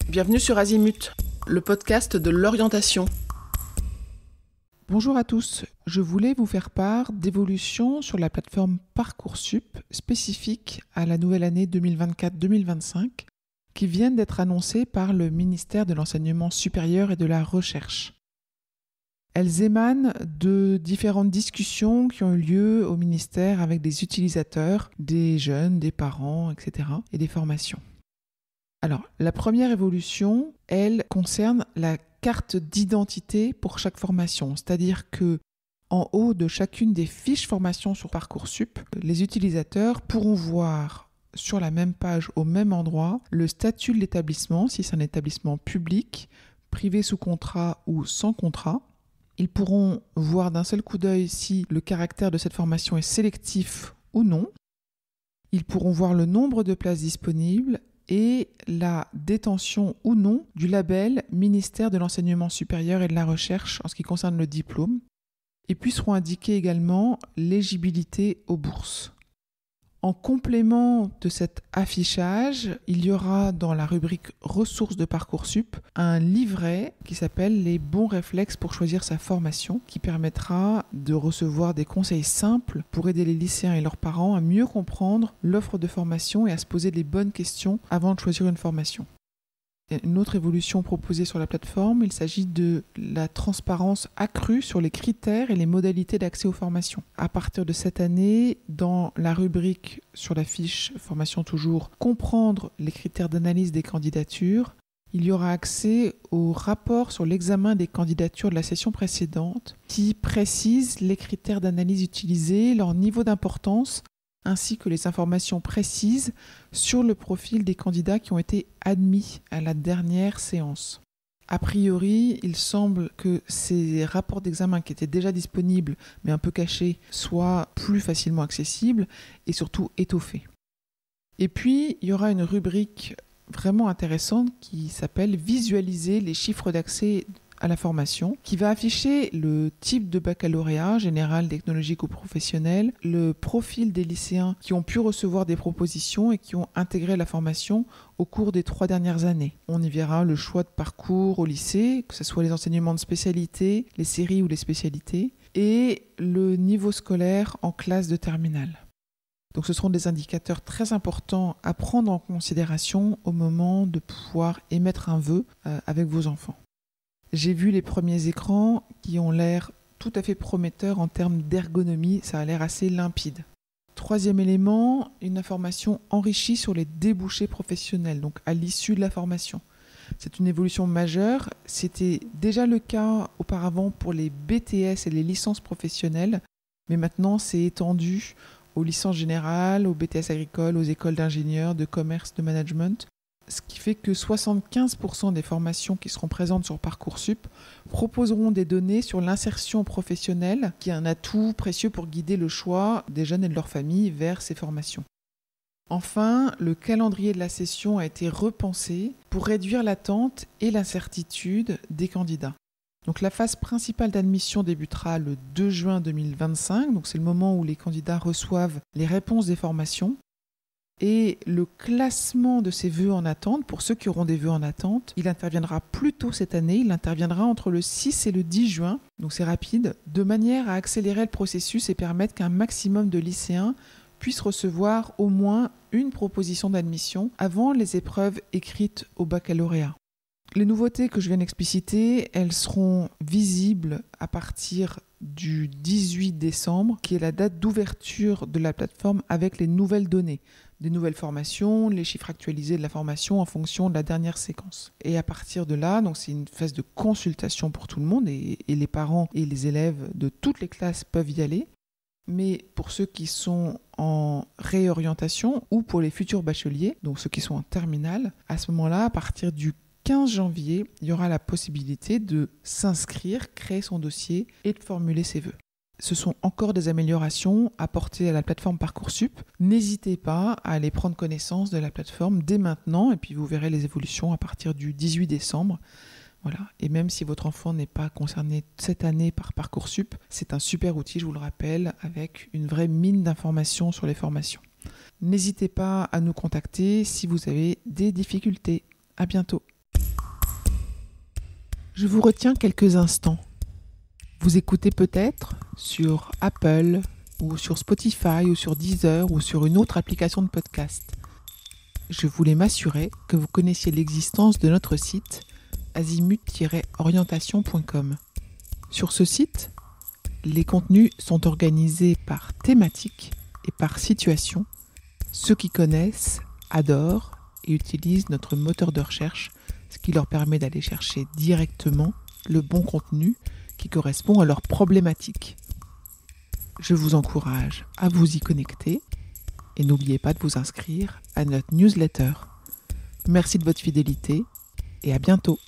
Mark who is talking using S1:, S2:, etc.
S1: Bienvenue sur Azimut, le podcast de l'orientation.
S2: Bonjour à tous, je voulais vous faire part d'évolutions sur la plateforme Parcoursup spécifiques à la nouvelle année 2024-2025 qui viennent d'être annoncées par le ministère de l'Enseignement supérieur et de la Recherche. Elles émanent de différentes discussions qui ont eu lieu au ministère avec des utilisateurs, des jeunes, des parents, etc. et des formations. Alors, la première évolution, elle concerne la carte d'identité pour chaque formation, c'est-à-dire que en haut de chacune des fiches formation sur Parcoursup, les utilisateurs pourront voir sur la même page, au même endroit, le statut de l'établissement, si c'est un établissement public, privé sous contrat ou sans contrat. Ils pourront voir d'un seul coup d'œil si le caractère de cette formation est sélectif ou non. Ils pourront voir le nombre de places disponibles et la détention ou non du label Ministère de l'Enseignement supérieur et de la Recherche en ce qui concerne le diplôme. Et puis seront indiquées également l'éligibilité aux bourses. En complément de cet affichage, il y aura dans la rubrique ressources de Parcoursup un livret qui s'appelle les bons réflexes pour choisir sa formation, qui permettra de recevoir des conseils simples pour aider les lycéens et leurs parents à mieux comprendre l'offre de formation et à se poser les bonnes questions avant de choisir une formation. Une autre évolution proposée sur la plateforme, il s'agit de la transparence accrue sur les critères et les modalités d'accès aux formations. À partir de cette année, dans la rubrique sur la fiche formation toujours, comprendre les critères d'analyse des candidatures, il y aura accès au rapport sur l'examen des candidatures de la session précédente qui précise les critères d'analyse utilisés, leur niveau d'importance, ainsi que les informations précises sur le profil des candidats qui ont été admis à la dernière séance. A priori, il semble que ces rapports d'examen qui étaient déjà disponibles, mais un peu cachés, soient plus facilement accessibles et surtout étoffés. Et puis, il y aura une rubrique vraiment intéressante qui s'appelle « Visualiser les chiffres d'accès à la formation » qui va afficher le type de baccalauréat, général, technologique ou professionnel, le profil des lycéens qui ont pu recevoir des propositions et qui ont intégré la formation au cours des 3 dernières années. On y verra le choix de parcours au lycée, que ce soit les enseignements de spécialité, les séries ou les spécialités, et le niveau scolaire en classe de terminale. Donc ce seront des indicateurs très importants à prendre en considération au moment de pouvoir émettre un vœu avec vos enfants. J'ai vu les premiers écrans qui ont l'air tout à fait prometteurs en termes d'ergonomie, ça a l'air assez limpide. Troisième élément, une information enrichie sur les débouchés professionnels, donc à l'issue de la formation. C'est une évolution majeure, c'était déjà le cas auparavant pour les BTS et les licences professionnelles, mais maintenant c'est étendu aux licences générales, aux BTS agricoles, aux écoles d'ingénieurs, de commerce, de management. Ce qui fait que 75% des formations qui seront présentes sur Parcoursup proposeront des données sur l'insertion professionnelle, qui est un atout précieux pour guider le choix des jeunes et de leurs familles vers ces formations. Enfin, le calendrier de la session a été repensé pour réduire l'attente et l'incertitude des candidats. Donc la phase principale d'admission débutera le 2 juin 2025, donc c'est le moment où les candidats reçoivent les réponses des formations. Et le classement de ces vœux en attente, pour ceux qui auront des vœux en attente, il interviendra plus tôt cette année, il interviendra entre le 6 et le 10 juin, donc c'est rapide, de manière à accélérer le processus et permettre qu'un maximum de lycéens puissent recevoir au moins une proposition d'admission avant les épreuves écrites au baccalauréat. Les nouveautés que je viens d'expliciter, elles seront visibles à partir du 18 décembre, qui est la date d'ouverture de la plateforme avec les nouvelles données, des nouvelles formations, les chiffres actualisés de la formation en fonction de la dernière séquence. Et à partir de là, donc c'est une phase de consultation pour tout le monde et les parents et les élèves de toutes les classes peuvent y aller. Mais pour ceux qui sont en réorientation ou pour les futurs bacheliers, donc ceux qui sont en terminale, à ce moment-là, à partir du 15 janvier, il y aura la possibilité de s'inscrire, créer son dossier et de formuler ses vœux. Ce sont encore des améliorations apportées à la plateforme Parcoursup. N'hésitez pas à aller prendre connaissance de la plateforme dès maintenant et puis vous verrez les évolutions à partir du 18 décembre. Voilà. Et même si votre enfant n'est pas concerné cette année par Parcoursup, c'est un super outil, je vous le rappelle, avec une vraie mine d'informations sur les formations. N'hésitez pas à nous contacter si vous avez des difficultés. À bientôt. Je vous retiens quelques instants. Vous écoutez peut-être sur Apple ou sur Spotify ou sur Deezer ou sur une autre application de podcast. Je voulais m'assurer que vous connaissiez l'existence de notre site azimut-orientation.com. Sur ce site, les contenus sont organisés par thématique et par situation. Ceux qui connaissent adorent et utilisent notre moteur de recherche, ce qui leur permet d'aller chercher directement le bon contenu qui correspond à leur problématique. Je vous encourage à vous y connecter et n'oubliez pas de vous inscrire à notre newsletter. Merci de votre fidélité et à bientôt.